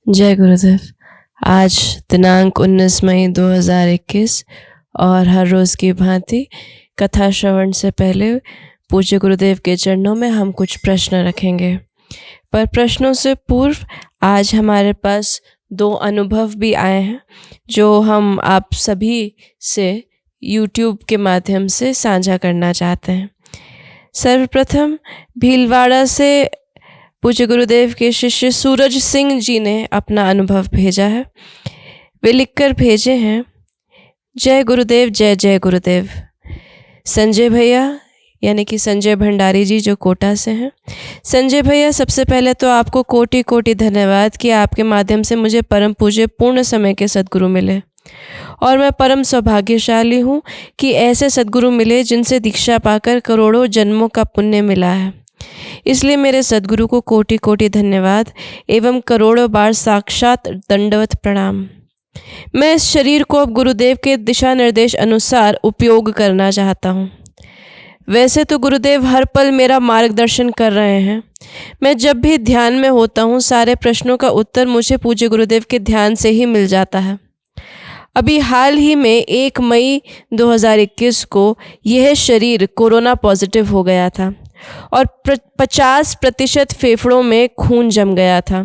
जय गुरुदेव। आज दिनांक 19 मई 2021 और हर रोज़ की भांति कथा श्रवण से पहले पूज्य गुरुदेव के चरणों में हम कुछ प्रश्न रखेंगे। पर प्रश्नों से पूर्व आज हमारे पास 2 अनुभव भी आए हैं जो हम आप सभी से YouTube के माध्यम से साझा करना चाहते हैं। सर्वप्रथम भीलवाड़ा से पूज्य गुरुदेव के शिष्य सूरज सिंह जी ने अपना अनुभव भेजा है। वे लिखकर भेजे हैं, जय गुरुदेव, जय जय गुरुदेव। संजय भैया यानी कि संजय भंडारी जी जो कोटा से हैं। संजय भैया, सबसे पहले तो आपको कोटि कोटि धन्यवाद कि आपके माध्यम से मुझे परम पूज्य पूर्ण समय के सद्गुरु मिले और मैं परम सौभाग्यशाली हूँ कि ऐसे सद्गुरु मिले जिनसे दीक्षा पाकर करोड़ों जन्मों का पुण्य मिला है। इसलिए मेरे सद्गुरु को कोटि कोटि धन्यवाद एवं करोड़ों बार साक्षात दंडवत प्रणाम। मैं इस शरीर को अब गुरुदेव के दिशा निर्देश अनुसार उपयोग करना चाहता हूँ। वैसे तो गुरुदेव हर पल मेरा मार्गदर्शन कर रहे हैं। मैं जब भी ध्यान में होता हूँ सारे प्रश्नों का उत्तर मुझे पूज्य गुरुदेव के ध्यान से ही मिल जाता है। अभी हाल ही में 1 मई 2021 को यह शरीर कोरोना पॉजिटिव हो गया था और 50% फेफड़ों में खून जम गया था।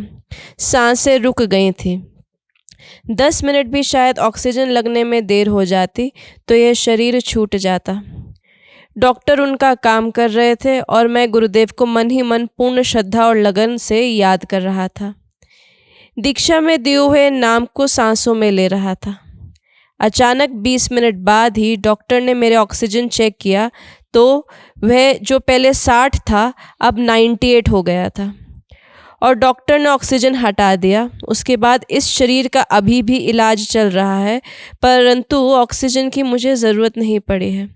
सांसें रुक गई थी। 10 मिनट भी शायद ऑक्सीजन लगने में देर हो जाती तो यह शरीर छूट जाता। डॉक्टर उनका काम कर रहे थे और मैं गुरुदेव को मन ही मन पूर्ण श्रद्धा और लगन से याद कर रहा था। दीक्षा में दिए हुए नाम को सांसों में ले रहा था। अचानक 20 मिनट बाद ही डॉक्टर ने मेरे ऑक्सीजन चेक किया तो वह जो पहले 60 था अब 98 हो गया था और डॉक्टर ने ऑक्सीजन हटा दिया। उसके बाद इस शरीर का अभी भी इलाज चल रहा है, परंतु ऑक्सीजन की मुझे ज़रूरत नहीं पड़ी है।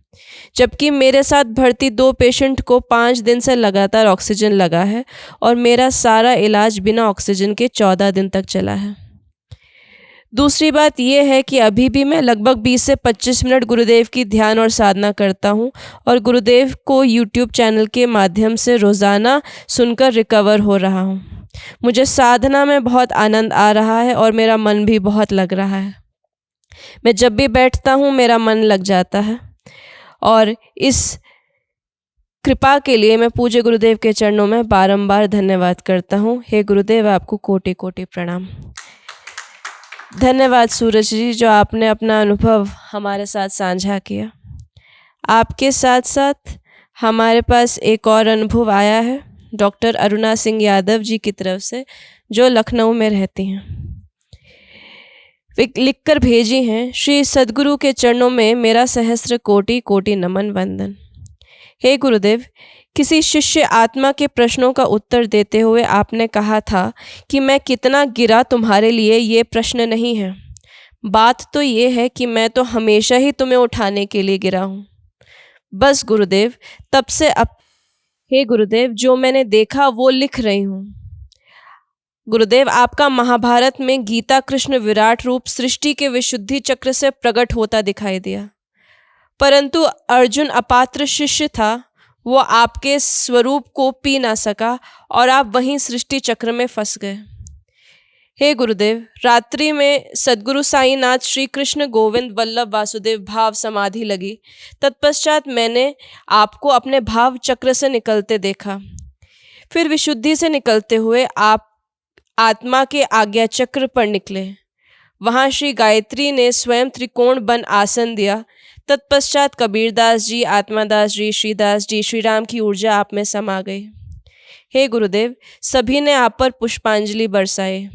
जबकि मेरे साथ भर्ती 2 पेशेंट को 5 दिन से लगातार ऑक्सीजन लगा है और मेरा सारा इलाज बिना ऑक्सीजन के 14 दिन तक चला है। दूसरी बात यह है कि अभी भी मैं लगभग 20 से 25 मिनट गुरुदेव की ध्यान और साधना करता हूँ और गुरुदेव को YouTube चैनल के माध्यम से रोज़ाना सुनकर रिकवर हो रहा हूँ। मुझे साधना में बहुत आनंद आ रहा है और मेरा मन भी बहुत लग रहा है। मैं जब भी बैठता हूँ मेरा मन लग जाता है और इस कृपा के लिए मैं पूज्य गुरुदेव के चरणों में बारंबार धन्यवाद करता हूँ। हे गुरुदेव, आपको कोटि कोटि प्रणाम। धन्यवाद सूरज जी जो आपने अपना अनुभव हमारे साथ साझा किया। आपके साथ साथ हमारे पास एक और अनुभव आया है डॉक्टर अरुणा सिंह यादव जी की तरफ से जो लखनऊ में रहती हैं। वे लिखकर भेजी हैं, श्री सद्गुरु के चरणों में मेरा सहस्त्र कोटि कोटि नमन वंदन। हे गुरुदेव, किसी शिष्य आत्मा के प्रश्नों का उत्तर देते हुए आपने कहा था कि मैं कितना गिरा तुम्हारे लिए ये प्रश्न नहीं है। बात तो ये है कि मैं तो हमेशा ही तुम्हें उठाने के लिए गिरा हूँ। बस गुरुदेव, तब से अब हे गुरुदेव, जो मैंने देखा वो लिख रही हूँ। गुरुदेव, आपका महाभारत में गीता कृष्ण विराट रूप सृष्टि के विशुद्धि चक्र से प्रकट होता दिखाई दिया, परंतु अर्जुन अपात्र शिष्य था। वो आपके स्वरूप को पी ना सका और आप वहीं सृष्टि चक्र में फंस गए। हे गुरुदेव, रात्रि में सद्गुरु साईनाथ श्री कृष्ण गोविंद वल्लभ वासुदेव भाव समाधि लगी। तत्पश्चात मैंने आपको अपने भाव चक्र से निकलते देखा। फिर विशुद्धि से निकलते हुए आप आत्मा के आज्ञा चक्र पर निकले। वहाँ श्री गायत्री ने स्वयं त्रिकोण बन आसन दिया। तत्पश्चात कबीरदास जी, आत्मादास जी, श्रीदास जी, श्री राम की ऊर्जा आप में समा गई। हे गुरुदेव, सभी ने आप पर पुष्पांजलि बरसाए।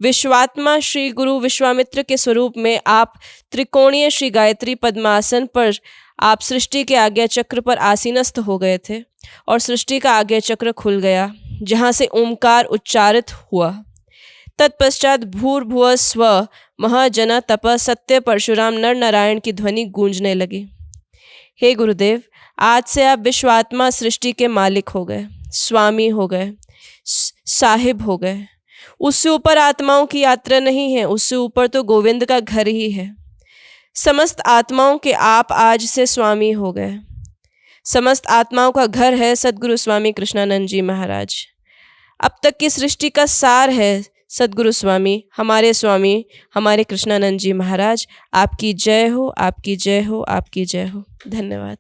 विश्वात्मा श्री गुरु विश्वामित्र के स्वरूप में आप त्रिकोणीय श्री गायत्री पद्मासन पर आप सृष्टि के आज्ञा चक्र पर आसीनस्थ हो गए थे और सृष्टि का आज्ञा चक्र खुल गया जहाँ से ओमकार उच्चारित हुआ। तत्पश्चात भूर्भुवः स्वः महाजन तप सत्य परशुराम नर नारायण की ध्वनि गूंजने लगी। हे गुरुदेव, आज से आप विश्वात्मा सृष्टि के मालिक हो गए, स्वामी हो गए, साहिब हो गए। उससे ऊपर आत्माओं की यात्रा नहीं है, उससे ऊपर तो गोविंद का घर ही है। समस्त आत्माओं के आप आज से स्वामी हो गए। समस्त आत्माओं का घर है सद्गुरु स्वामी कृष्णानंद जी महाराज। अब तक की सृष्टि का सार है सद्गुरु स्वामी, हमारे कृष्णानंद जी महाराज, आपकी जय हो, आपकी जय हो, आपकी जय हो। धन्यवाद।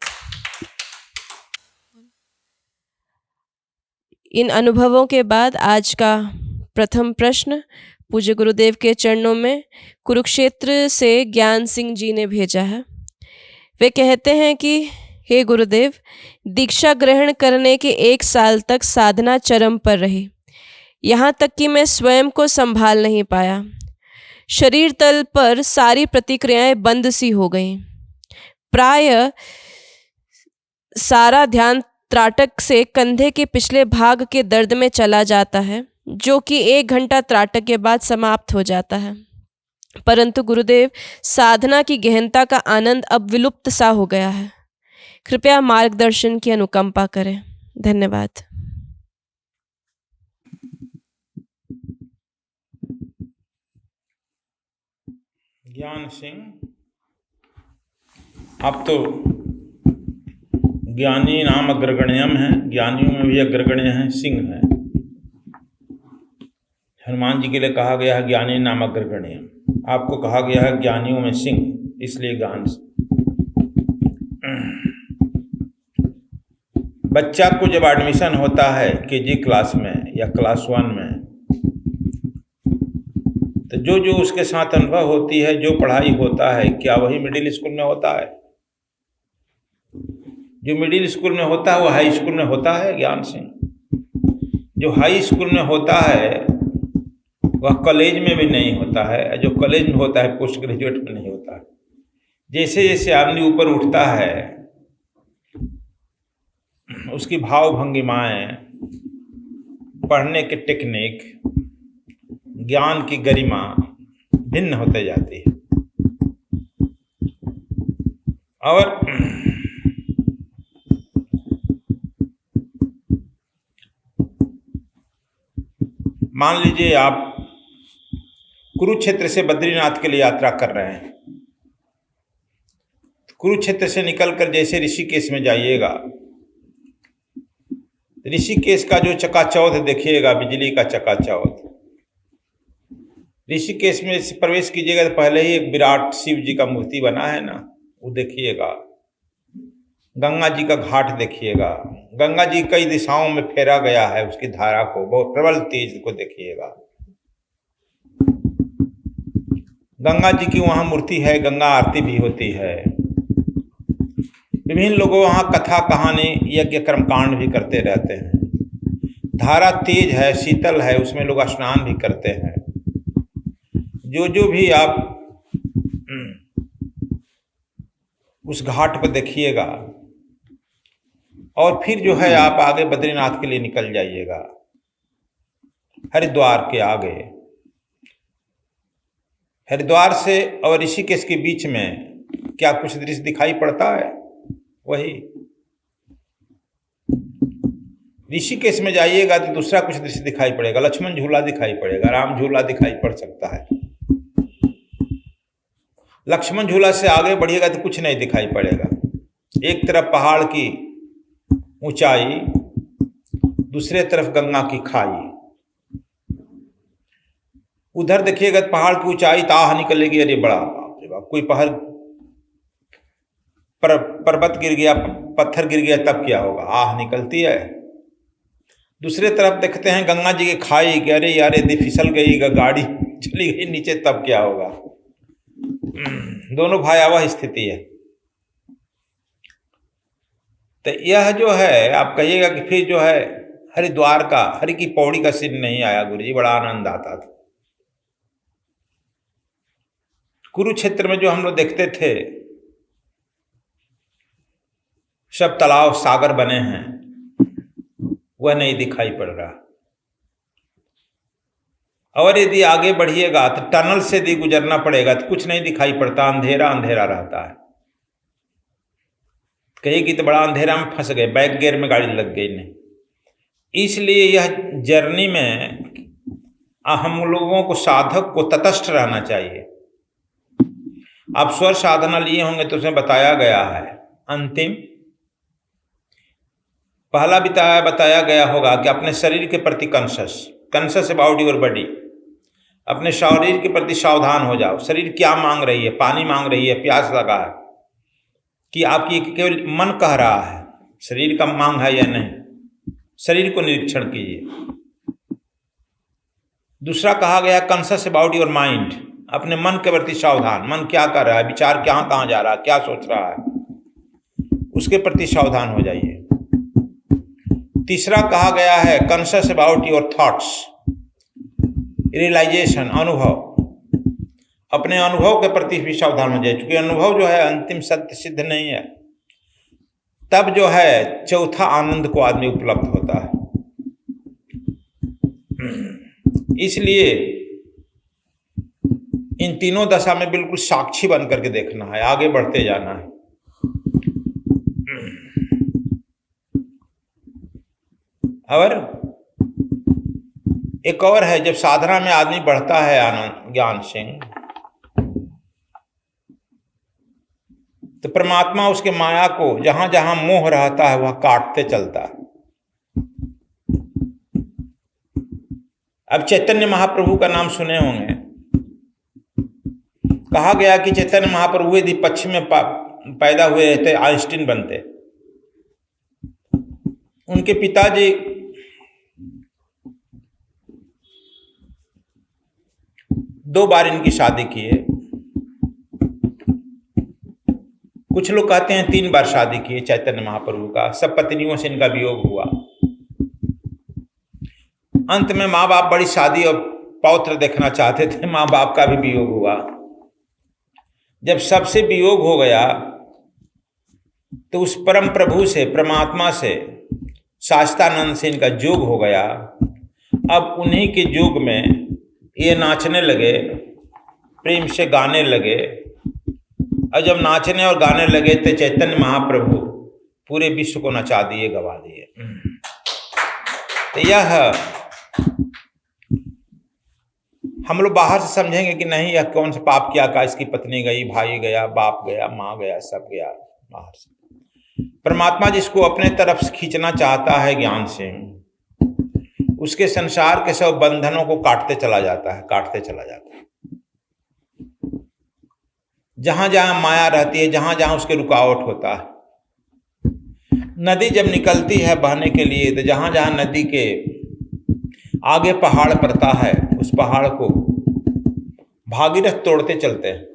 इन अनुभवों के बाद आज का प्रथम प्रश्न पूज्य गुरुदेव के चरणों में कुरुक्षेत्र से ज्ञान सिंह जी ने भेजा है। वे कहते हैं कि हे गुरुदेव, दीक्षा ग्रहण करने के 1 साल तक साधना चरम पर रही। यहाँ तक कि मैं स्वयं को संभाल नहीं पाया। शरीर तल पर सारी प्रतिक्रियाएं बंद सी हो गईं। प्राय सारा ध्यान त्राटक से कंधे के पिछले भाग के दर्द में चला जाता है, जो कि 1 घंटा त्राटक के बाद समाप्त हो जाता है। परंतु गुरुदेव, साधना की गहनता का आनंद अब विलुप्त सा हो गया है। कृपया मार्गदर्शन की अनुकंपा करें। धन्यवाद। ज्ञान सिंह, आप तो ज्ञानी नाम अग्रगण्यम है, ज्ञानियों में भी अग्रगण्य हैं, सिंह हैं। हनुमान जी के लिए कहा गया है ज्ञानी नाम अग्रगण्यम, आपको कहा गया है ज्ञानियों में सिंह, इसलिए ज्ञान। बच्चा को जब एडमिशन होता है केजी क्लास में या क्लास 1 में, तो जो जो उसके साथ अनुभव होती है, जो पढ़ाई होता है, क्या वही मिडिल स्कूल में होता है? जो मिडिल स्कूल में होता है वो हाई स्कूल में होता है? ज्ञान सिंह, जो हाई स्कूल में होता है वह कॉलेज में भी नहीं होता है, जो कॉलेज में होता है पोस्ट ग्रेजुएट में नहीं होता है। जैसे जैसे आदमी ऊपर उठता है, उसकी भाव भंगिमाएं, पढ़ने के टेक्निक, ज्ञान की गरिमा भिन्न होते जाती है। और मान लीजिए आप कुरुक्षेत्र से बद्रीनाथ के लिए यात्रा कर रहे हैं। कुरुक्षेत्र से निकलकर जैसे ऋषिकेश में जाइएगा, ऋषिकेश का जो चकाचौंध देखिएगा, बिजली का चकाचौंध। ऋषिकेश में प्रवेश कीजिएगा तो पहले ही एक विराट शिव जी का मूर्ति बना है ना, वो देखिएगा। गंगा जी का घाट देखिएगा, गंगा जी कई दिशाओं में फेरा गया है, उसकी धारा को, बहुत प्रबल तेज को देखिएगा। गंगा जी की वहाँ मूर्ति है, गंगा आरती भी होती है। विभिन्न लोग वहाँ कथा कहानी यज्ञ कर्मकांड भी करते रहते हैं। धारा तेज है, शीतल है, उसमें लोग स्नान भी करते हैं। जो जो भी आप उस घाट पर देखिएगा, और फिर जो है आप आगे बद्रीनाथ के लिए निकल जाइएगा। हरिद्वार के आगे, हरिद्वार से और ऋषिकेश के बीच में क्या कुछ दृश्य दिखाई पड़ता है? वही ऋषिकेश में जाइएगा तो दूसरा कुछ दृश्य दिखाई पड़ेगा। लक्ष्मण झूला दिखाई पड़ेगा, राम झूला दिखाई पड़ सकता है। लक्ष्मण झूला से आगे बढ़िएगा तो कुछ नहीं दिखाई पड़ेगा। एक तरफ पहाड़ की ऊंचाई, दूसरे तरफ गंगा की खाई। उधर देखिएगा तो पहाड़ की ऊंचाई ताह निकलेगी, अरे बड़ा बाप रे बाप, कोई पहाड़ पर्वत गिर गया, पत्थर गिर गया, तब क्या होगा? आह निकलती है। दूसरे तरफ देखते हैं गंगा जी की खाई कि अरे यार यदि फिसल गई, गाड़ी चली गई नीचे, तब क्या होगा? दोनों भयावह स्थिति है। तो यह जो है, आप कहिएगा कि फिर जो है हरिद्वार का, हरि की पौड़ी का सीन नहीं आया गुरुजी, बड़ा आनंद आता था। कुरुक्षेत्र में जो हम लोग देखते थे, सब तालाब सागर बने हैं, वह नहीं दिखाई पड़ रहा। और यदि आगे बढ़िएगा तो टनल से भी गुजरना पड़ेगा तो कुछ नहीं दिखाई पड़ता, अंधेरा अंधेरा रहता है। कहेगी तो बड़ा अंधेरा में फंस गए, बैक गियर में गाड़ी लग गई। नहीं, इसलिए यह जर्नी में हम लोगों को, साधक को तटस्थ रहना चाहिए। आप स्वर साधना लिए होंगे तो उसमें बताया गया है, अंतिम पहला बताया गया होगा कि अपने शरीर के प्रति कॉन्शियस अबाउट योर बॉडी, अपने शरीर के प्रति सावधान हो जाओ। शरीर क्या मांग रही है, पानी मांग रही है, प्यास लगा है, कि आपकी केवल मन कह रहा है, शरीर का मांग है या नहीं। शरीर को निरीक्षण कीजिए। दूसरा कहा गया कॉन्शियस अबाउट योर माइंड, अपने मन के प्रति सावधान। मन क्या कर रहा है, विचार कहाँ जा रहा है, क्या सोच रहा है, उसके प्रति सावधान हो जाइए। तीसरा कहा गया है conscious about your thoughts, realization, अनुभव। अपने अनुभव के प्रति भी सावधान हो जाए, क्योंकि अनुभव जो है अंतिम सत्य सिद्ध नहीं है। तब जो है चौथा आनंद को आदमी उपलब्ध होता है। इसलिए इन तीनों दशा में बिल्कुल साक्षी बन करके देखना है, आगे बढ़ते जाना है। और एक और है, जब साधना में आदमी बढ़ता है आनंद ज्ञान सिंह, तो परमात्मा उसके माया को जहां जहां मोह रहता है वह काटते चलता है। अब चैतन्य महाप्रभु का नाम सुने होंगे। कहा गया कि चैतन्य महाप्रभु यदि पश्चिम में पैदा हुए रहते आइंस्टीन बनते। उनके पिताजी दो बार इनकी शादी की है। कुछ लोग कहते हैं 3 बार शादी की है चैतन्य महाप्रभु का। सब पत्नियों से इनका वियोग हुआ। अंत में माँ बाप बड़ी शादी और पौत्र देखना चाहते थे, माँ बाप का भी वियोग हुआ। जब सबसे वियोग हो गया तो उस परम प्रभु से, परमात्मा से, शास्तानंद से इनका जोग हो गया। अब उन्हीं के जोग में ये नाचने लगे, प्रेम से गाने लगे। और जब नाचने और गाने लगे तो चैतन्य महाप्रभु पूरे विश्व को नचा दिए, गवा दिए। तो यह हम लोग बाहर से समझेंगे कि नहीं, यह कौन सा पाप किया का, इसकी पत्नी गई, भाई गया, बाप गया, माँ गया, सब गया बाहर से। परमात्मा जिसको अपने तरफ से खींचना चाहता है ज्ञान से, उसके संसार के सब बंधनों को काटते चला जाता है, काटते चला जाता है। जहां जहां माया रहती है, जहां जहां उसके रुकावट होता है। नदी जब निकलती है बहने के लिए, तो जहां जहां नदी के आगे पहाड़ पड़ता है, उस पहाड़ को भागीरथ तोड़ते चलते हैं।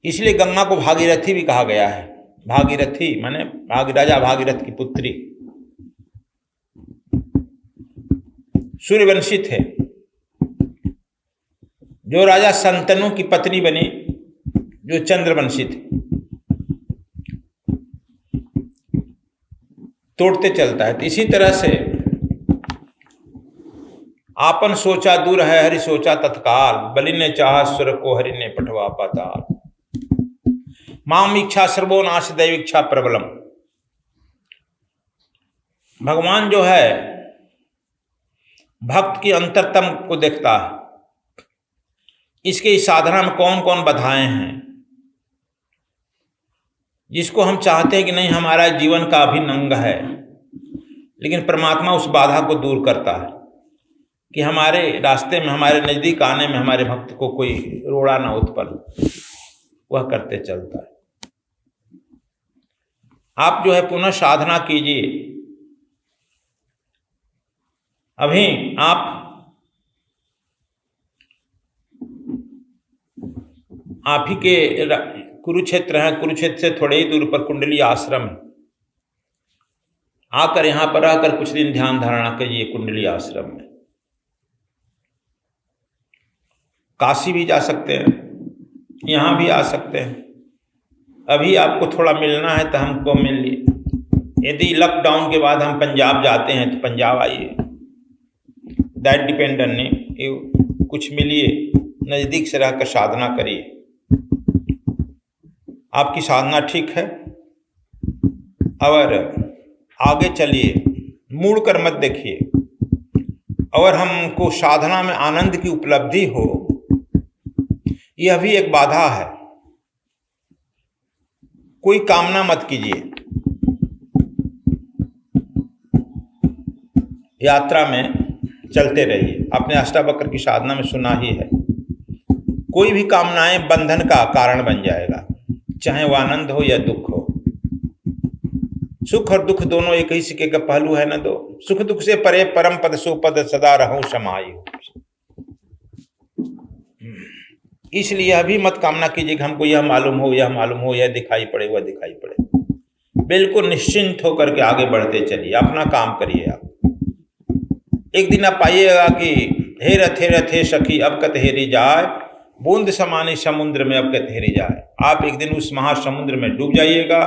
इसलिए गंगा को भागीरथी भी कहा गया है। भागीरथी माने राजा भागीरथ की पुत्री। सूर्यवंशी थे। जो राजा संतनु की पत्नी बनी, जो चंद्रवंशी थे। तोड़ते चलता है। तो इसी तरह से आपन सोचा दूर है, हरि सोचा तत्काल। बलि ने चाहा सुर को, हरि ने पठवा पाताल। माम इच्छा सर्वो नाश, दैव इच्छा प्रबलम। भगवान जो है भक्त की अंतरतम को देखता है। इसके इस साधना में कौन कौन बाधाएं हैं, जिसको हम चाहते हैं कि नहीं, हमारा जीवन का अभिन्न अंग है, लेकिन परमात्मा उस बाधा को दूर करता है कि हमारे रास्ते में, हमारे नजदीक आने में हमारे भक्त को कोई रोड़ा ना उत्पन्न, वह करते चलता है। आप जो है पुनः साधना कीजिए। अभी आप ही के कुरुक्षेत्र हैं, कुरुक्षेत्र से थोड़े ही दूर पर कुंडली आश्रम है। आकर यहां पर आकर कुछ दिन ध्यान धारणा कीजिए कुंडली आश्रम में। काशी भी जा सकते हैं, यहां भी आ सकते हैं। अभी आपको थोड़ा मिलना है तो हमको मिलिए। यदि लॉकडाउन के बाद हम पंजाब जाते हैं तो पंजाब आइए। That depend on you. कुछ मिलिए, नजदीक से रहकर साधना करिए। आपकी साधना ठीक है और आगे चलिए, मुड़ कर मत देखिए। और हमको साधना में आनंद की उपलब्धि हो, यह भी एक बाधा है। कोई कामना मत कीजिए। यात्रा में चलते रहिए। आपने अष्टावक्र की साधना में सुना ही है, कोई भी कामनाएं बंधन का कारण बन जाएगा, चाहे वो आनंद हो या दुख हो। सुख और दुख दोनों एक ही सिक्के का पहलू है ना दो। सुख दुख से परे परम पद सुपद सदा रहूं समायु। इसलिए अभी मत कामना कीजिए कि हमको यह मालूम हो, यह मालूम हो, यह दिखाई पड़े, वह दिखाई पड़े। बिल्कुल निश्चिंत होकर के आगे बढ़ते चलिए, अपना काम करिए। आप एक दिन आप पाइएगा कि हे रथे रथे सखी अब कतहेरी जाए, बूंद समाने समुद्र में अब कतहेरी जाए। आप एक दिन उस महासमुद्र में डूब जाइएगा,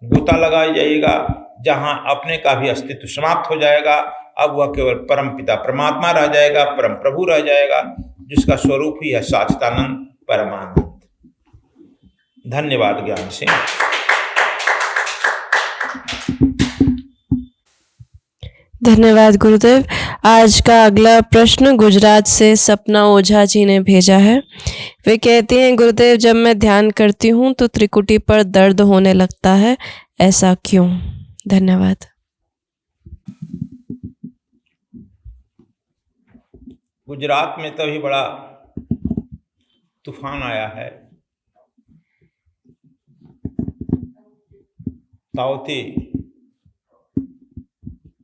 गोता लगा जाइएगा, जहां अपने का भी अस्तित्व समाप्त हो जाएगा। अब वह केवल परम पिता परमात्मा रह जाएगा, परम प्रभु रह जाएगा, जिसका स्वरूप ही है सच्चिदानंद परमानंद। धन्यवाद ज्ञान सिंह। धन्यवाद गुरुदेव। आज का अगला प्रश्न गुजरात से सपना ओझा जी ने भेजा है। वे कहती हैं, गुरुदेव जब मैं ध्यान करती हूँ तो त्रिकुटी पर दर्द होने लगता है, ऐसा क्यों? धन्यवाद। गुजरात में तो अभी बड़ा तूफान आया है। ताउती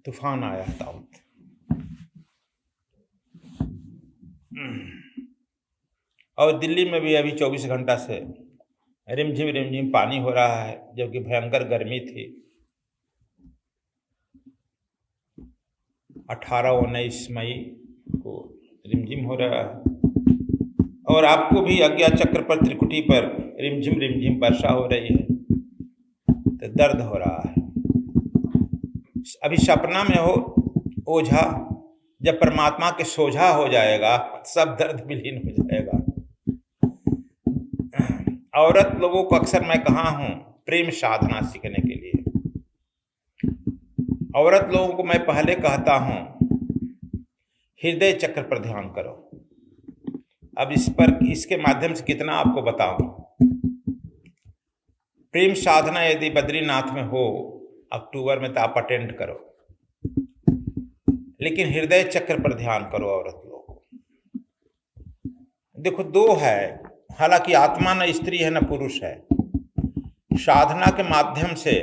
तूफान आया है, ताउत। और दिल्ली में भी अभी 24 घंटा से रिमझिम पानी हो रहा है, जबकि भयंकर गर्मी थी। 18-19 मई को रिमझिम हो रहा है। और आपको भी अज्ञा चक्र पर त्रिकुटी पर रिमझिम वर्षा हो रही है, तो दर्द हो रहा है। अभी सपना में हो ओझा, जब परमात्मा के सोझा हो जाएगा सब दर्द विलीन हो जाएगा। औरत लोगों को अक्सर मैं कहा हूं प्रेम साधना सीखने के लिए। औरत लोगों को मैं पहले कहता हूं हृदय चक्र पर ध्यान करो। अब इसके माध्यम से कितना आपको बताऊं। प्रेम साधना यदि बद्रीनाथ में हो अक्टूबर में तो आप अटेंड करो, लेकिन हृदय चक्र पर ध्यान करो। औरत लोग देखो, दो है, हालांकि आत्मा न स्त्री है न पुरुष है। साधना के माध्यम से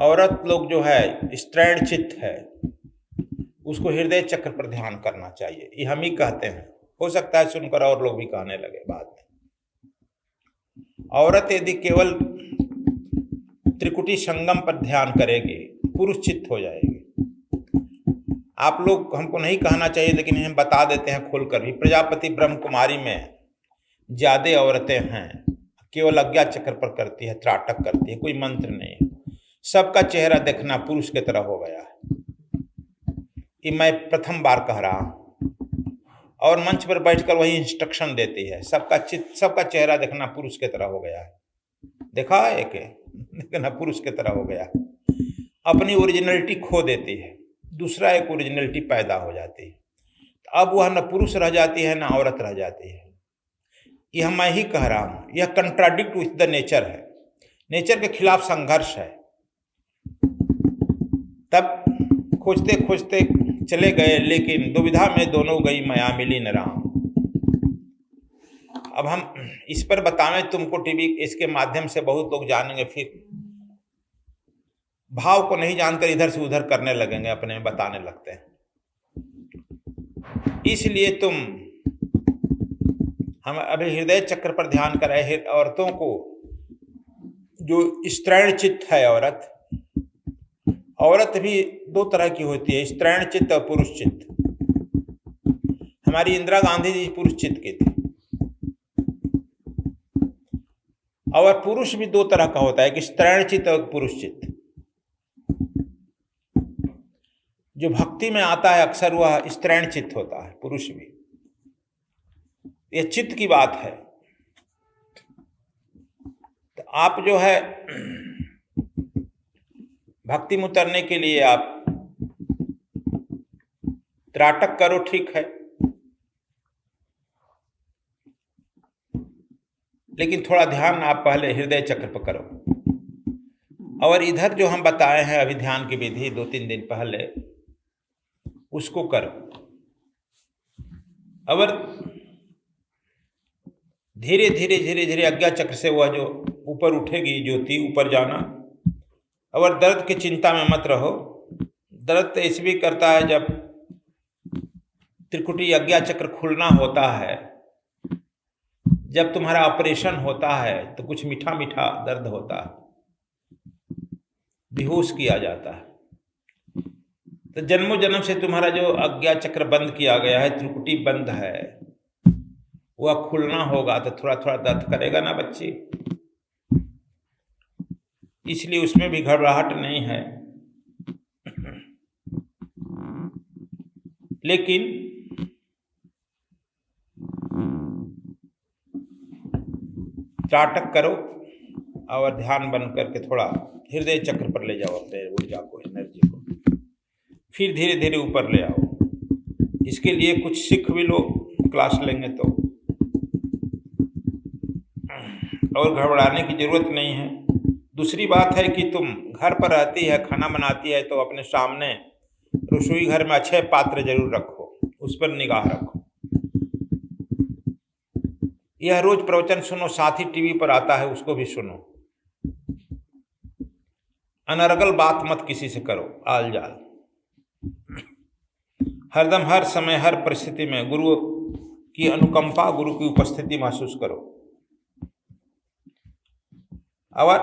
औरत लोग जो है स्त्रैण चित्त है, उसको हृदय चक्र पर ध्यान करना चाहिए। ये हम ही कहते हैं, हो सकता है सुनकर और लोग भी कहने लगे बाद में। औरत यदि केवल त्रिकुटी संगम पर ध्यान करेगी, पुरुष चित्त हो जाएगी। आप लोग हमको नहीं कहना चाहिए, लेकिन हम बता देते हैं खोलकर भी। प्रजापति ब्रह्म कुमारी में ज्यादा औरतें हैं, केवल अज्ञा चक्र पर करती है, त्राटक करती है, कोई मंत्र नहीं है। सबका चेहरा देखना पुरुष की तरह हो गया है। कि मैं प्रथम बार कह रहा हूं, और मंच पर बैठकर वही इंस्ट्रक्शन देती है। सबका चेहरा देखना पुरुष की तरह हो गया है। देखा है कि देखना पुरुष की तरह हो गया। अपनी ओरिजिनलिटी खो देती है, दूसरा एक ओरिजिनलिटी पैदा हो जाती है। अब वह न पुरुष रह जाती है न औरत रह जाती है। यह मैं ही कह रहा हूं, यह कंट्राडिक्ट विथ द नेचर है, नेचर के खिलाफ संघर्ष है। तब खोजते खोजते चले गए, लेकिन दुविधा में दोनों गई, माया मिली न राम। अब हम इस पर बतावें तुमको टीवी, इसके माध्यम से बहुत लोग जानेंगे, फिर भाव को नहीं जानकर इधर से उधर करने लगेंगे, अपने में बताने लगते हैं। इसलिए हम अभी हृदय चक्र पर ध्यान कर रहे हैं। औरतों को जो स्त्रैण चित्त है, औरत भी दो तरह की होती है, स्त्रैण चित्त और पुरुष चित्त। हमारी इंदिरा गांधी जी पुरुष चित्त की थी। और पुरुष भी दो तरह का होता है, कि स्त्रैण चित्त और पुरुष चित्त। जो भक्ति में आता है अक्सर वह स्त्रैण चित्त होता है, पुरुष भी। यह चित्त की बात है। तो आप जो है भक्ति में उतरने के लिए आप त्राटक करो, ठीक है, लेकिन थोड़ा ध्यान आप पहले हृदय चक्र पर करो। और इधर जो हम बताए हैं अभी ध्यान की विधि 2-3 दिन पहले, उसको करो। और धीरे धीरे धीरे धीरे आज्ञा चक्र से वह जो ऊपर उठेगी ज्योति, ऊपर जाना। और दर्द की चिंता में मत रहो। दर्द तो ऐसे भी करता है जब त्रिकुटी आज्ञा चक्र खुलना होता है, जब तुम्हारा ऑपरेशन होता है तो कुछ मीठा मीठा दर्द होता है, बेहोश किया जाता है। तो जन्मों जन्म से तुम्हारा जो आज्ञा चक्र बंद किया गया है, त्रिकुटी बंद है, वह खुलना होगा तो थोड़ा थोड़ा दर्द करेगा ना बच्ची, इसलिए उसमें भी घबराहट नहीं है। लेकिन त्राटक करो और ध्यान बंद करके थोड़ा हृदय चक्र पर ले जाओ अपने ऊर्जा को, एनर्जी को, फिर धीरे धीरे ऊपर ले आओ। इसके लिए कुछ सीख भी लो, क्लास लेंगे तो, और घबराने की जरूरत नहीं है। दूसरी बात है कि तुम घर पर रहती है, खाना बनाती है, तो अपने सामने रसोई घर में अच्छे पात्र जरूर रखो, उस पर निगाह रखो। यह रोज प्रवचन सुनो, साथ ही टीवी पर आता है उसको भी सुनो। अनर्गल बात मत किसी से करो, आल जाल। हरदम, हर समय, हर परिस्थिति में गुरु की अनुकंपा, गुरु की उपस्थिति महसूस करो और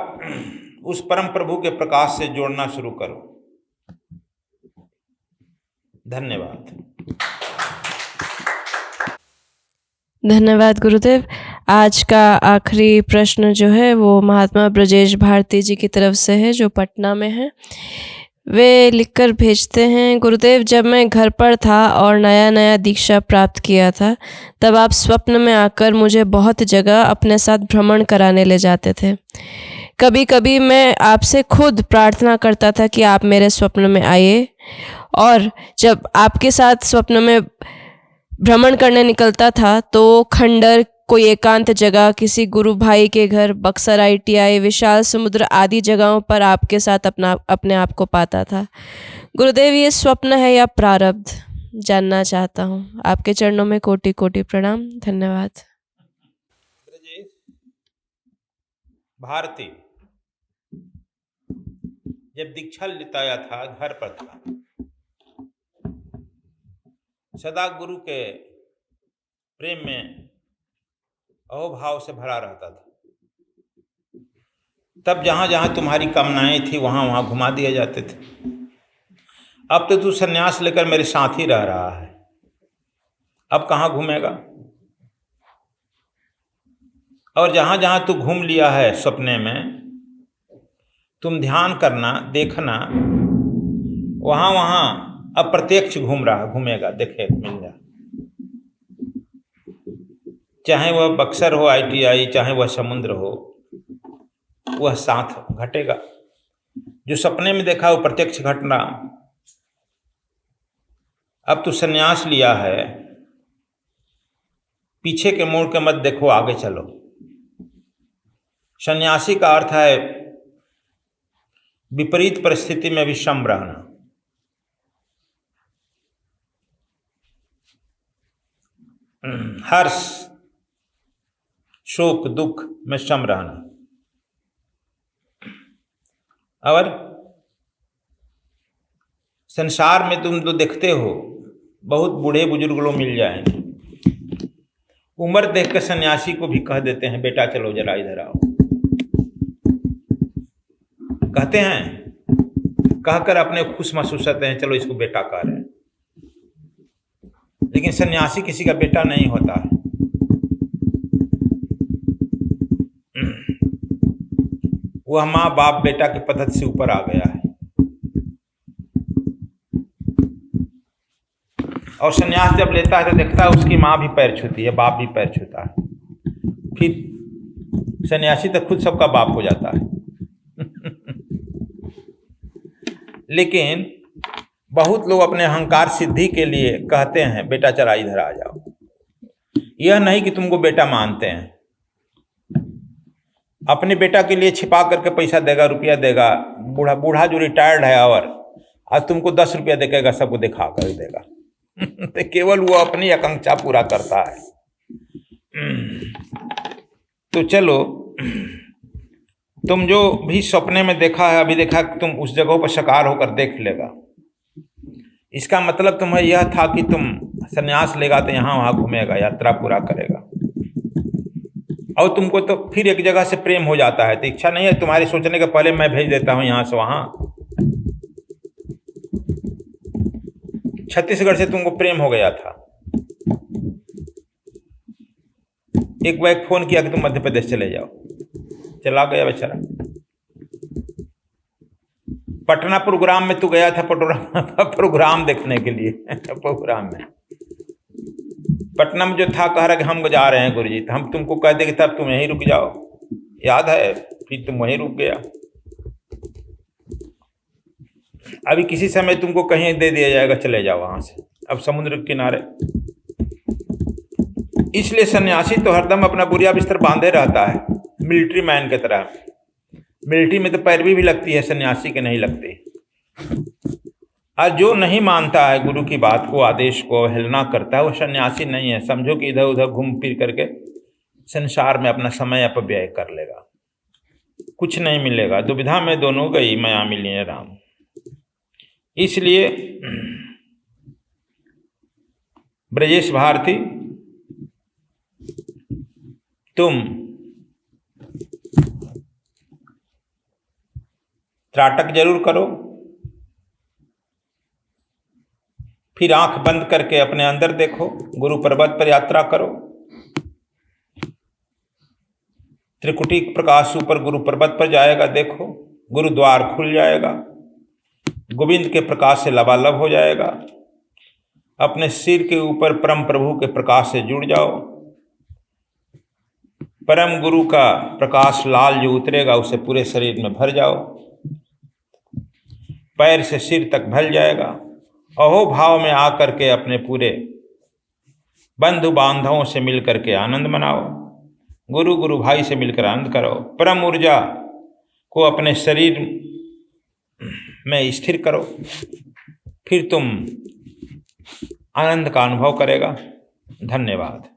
उस परम प्रभु के प्रकाश से जोड़ना शुरू करो। धन्यवाद। धन्यवाद गुरुदेव। आज का आखिरी प्रश्न जो है वो महात्मा ब्रजेश भारती जी की तरफ से है, जो पटना में है। वे लिखकर भेजते हैं, गुरुदेव जब मैं घर पर था और नया नया दीक्षा प्राप्त किया था, तब आप स्वप्न में आकर मुझे बहुत जगह अपने साथ भ्रमण कराने ले जाते थे। कभी कभी मैं आपसे खुद प्रार्थना करता था कि आप मेरे स्वप्न में आइए, और जब आपके साथ स्वप्न में भ्रमण करने निकलता था तो खंडर, कोई एकांत जगह, किसी गुरु भाई के घर, बक्सर ITI, विशाल समुद्र आदि जगहों पर आपके साथ अपने आप को पाता था। गुरुदेव ये स्वप्न है या प्रारब्ध, जानना चाहता हूँ। आपके चरणों में कोटि कोटि प्रणाम। धन्यवाद। भारती जब दीक्षा लेताया था, घर पर था, सदा गुरु के प्रेम में अहोभाव से भरा रहता था। तब जहां जहां तुम्हारी कामनाएं थी वहां वहां घुमा दिए जाते थे। अब तो तू सन्यास लेकर मेरे साथ ही रह रहा है, अब कहां घूमेगा? और जहां जहां तू घूम लिया है सपने में, तुम ध्यान करना, देखना, वहां वहां अप्रत्यक्ष घूमेगा, देखे मिल जा। चाहे वह बक्सर हो, ITI, चाहे वह समुद्र हो, वह साथ घटेगा। जो सपने में देखा वो प्रत्यक्ष घटना। अब तू सन्यास लिया है, पीछे के मोड़ के मत देखो, आगे चलो। सन्यासी का अर्थ है विपरीत परिस्थिति में भी सम रहना। हर्ष, शोक, दुख में सम रहना। और संसार में तुम तो देखते हो बहुत बूढ़े बुजुर्ग लोग मिल जाएंगे, उम्र देखकर सन्यासी को भी कह देते हैं, बेटा चलो जरा इधर आओ। कहते हैं, कहकर अपने खुश महसूस करते हैं, चलो इसको बेटा कह रहे हैं। लेकिन सन्यासी किसी का बेटा नहीं होता है। वह माँ बाप बेटा की पद्धति से ऊपर आ गया है। और सन्यास जब लेता है तो देखता है उसकी माँ भी पैर छूती है, बाप भी पैर छूता है। फिर सन्यासी तो खुद सबका बाप हो जाता है। लेकिन बहुत लोग अपने अहंकार सिद्धि के लिए कहते हैं, बेटा चला इधर आ जाओ। यह नहीं कि तुमको बेटा मानते हैं, अपने बेटा के लिए छिपा करके पैसा देगा, रुपया देगा, बूढ़ा बूढ़ा जो रिटायर्ड है और आज तुमको 10 रुपया देगा, सबको दिखा कर देगा। तो केवल वो अपनी आकांक्षा पूरा करता है। तो चलो, तुम जो भी सपने में देखा है, अभी देखा कि तुम उस जगह पर साकार होकर देख लेगा। इसका मतलब तुम्हें यह था कि तुम संन्यास लेगा तो यहाँ वहाँ घूमेगा, यात्रा पूरा करेगा, और तुमको तो फिर एक जगह से प्रेम हो जाता है। तो इच्छा नहीं है तुम्हारे सोचने के पहले मैं भेज देता हूँ यहाँ से वहाँ। छत्तीसगढ़ से तुमको प्रेम हो गया था, एक बार फोन किया कि तुम मध्य प्रदेश चले जाओ, चला गया बेचारा। पटना प्रोग्राम में तू गया था, प्रोग्राम देखने के लिए। प्रोग्राम में पटना में जो था, कह रहा कि हम जा रहे हैं गुरुजी, तो हम तुमको कह दे कि तब तुम यहीं रुक जाओ, याद है? फिर तुम वहीं रुक गया। अभी किसी समय तुमको कहीं दे दिया जाएगा, चले जाओ वहां से, अब समुद्र के किनारे। इसलिए सन्यासी तो हरदम अपना बुरिया बिस्तर बांधे रहता है, मिलिट्री मैन की तरह। मिलिट्री में तो पैरवी भी लगती है, सन्यासी के नहीं लगती। और जो नहीं मानता है गुरु की बात को, आदेश को अवहेलना करता है, वो सन्यासी नहीं है। समझो कि इधर उधर घूम फिर करके संसार में अपना समय अपव्यय कर लेगा, कुछ नहीं मिलेगा। दुविधा में दोनों गई, माया मिली राम। इसलिए ब्रजेश भारती, तुम त्राटक जरूर करो, फिर आंख बंद करके अपने अंदर देखो, गुरु पर्वत पर यात्रा करो। त्रिकुटी प्रकाश ऊपर गुरु पर्वत पर जाएगा, देखो गुरु द्वार खुल जाएगा, गोविंद के प्रकाश से लबालब हो जाएगा। अपने सिर के ऊपर परम प्रभु के प्रकाश से जुड़ जाओ। परम गुरु का प्रकाश लाल जो उतरेगा, उसे पूरे शरीर में भर जाओ, पैर से सिर तक भर जाएगा। अहो भाव में आकर के अपने पूरे बंधु बांधवों से मिलकर के आनंद मनाओ, गुरु गुरु भाई से मिलकर आनंद करो। परम ऊर्जा को अपने शरीर में स्थिर करो, फिर तुम आनंद का अनुभव करेगा। धन्यवाद।